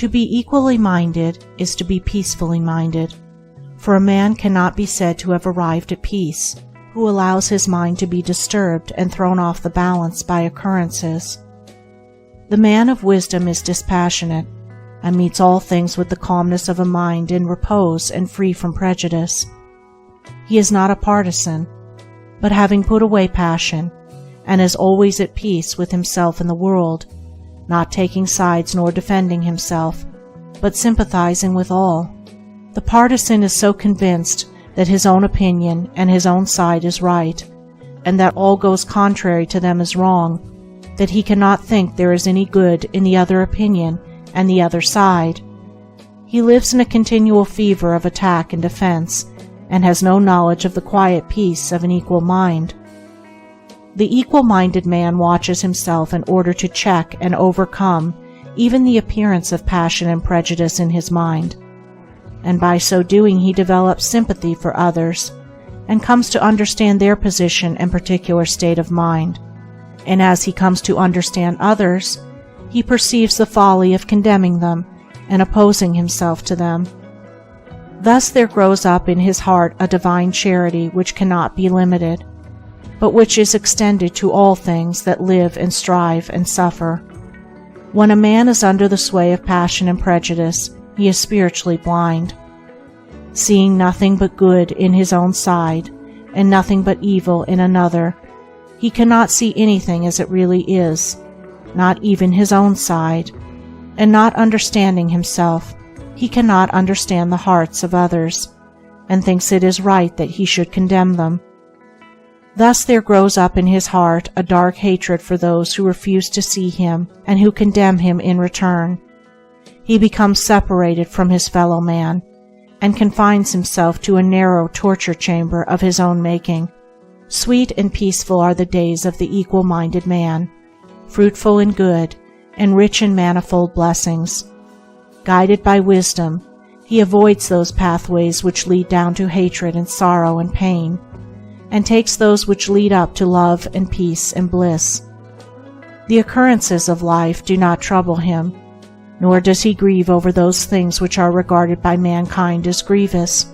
To be equally minded is to be peacefully minded, for a man cannot be said to have arrived at peace who allows his mind to be disturbed and thrown off the balance by occurrences. The man of wisdom is dispassionate, and meets all things with the calmness of a mind in repose and free from prejudice. He is not a partisan, but having put away passion, and is always at peace with himself and the world, not taking sides nor defending himself, but sympathizing with all. The partisan is so convinced that his own opinion and his own side is right, and that all goes contrary to them is wrong, that he cannot think there is any good in the other opinion and the other side. He lives in a continual fever of attack and defense, and has no knowledge of the quiet peace of an equal mind. The equal-minded man watches himself in order to check and overcome even the appearance of passion and prejudice in his mind, and by so doing he develops sympathy for others, and comes to understand their position and particular state of mind. And as he comes to understand others, he perceives the folly of condemning them and opposing himself to them. Thus there grows up in his heart a divine charity which cannot be limited, but which is extended to all things that live and strive and suffer. When a man is under the sway of passion and prejudice, he is spiritually blind. Seeing nothing but good in his own side, and nothing but evil in another, he cannot see anything as it really is, not even his own side, and not understanding himself, he cannot understand the hearts of others, and thinks it is right that he should condemn them. Thus there grows up in his heart a dark hatred for those who refuse to see him and who condemn him in return. He becomes separated from his fellow man, and confines himself to a narrow torture chamber of his own making. Sweet and peaceful are the days of the equal-minded man, fruitful in good, and rich in manifold blessings. Guided by wisdom, he avoids those pathways which lead down to hatred and sorrow and pain, and takes those which lead up to love and peace and bliss. The occurrences of life do not trouble him, nor does he grieve over those things which are regarded by mankind as grievous,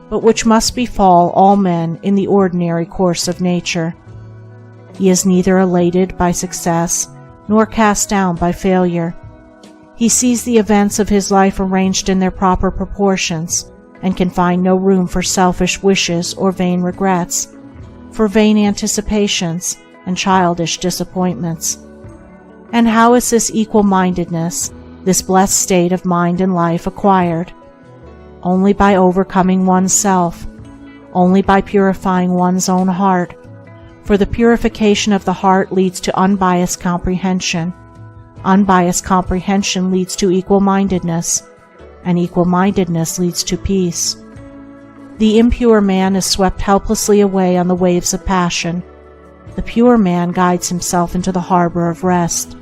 but which must befall all men in the ordinary course of nature. He is neither elated by success nor cast down by failure. He sees the events of his life arranged in their proper proportions, and can find no room for selfish wishes or vain regrets, for vain anticipations and childish disappointments. And how is this equal-mindedness, this blessed state of mind and life, acquired? Only by overcoming oneself, only by purifying one's own heart, for the purification of the heart leads to unbiased comprehension. Unbiased comprehension leads to equal-mindedness, and equal-mindedness leads to peace. The impure man is swept helplessly away on the waves of passion. The pure man guides himself into the harbor of rest.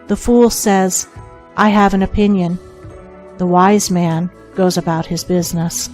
The fool says, "I have an opinion." The wise man goes about his business.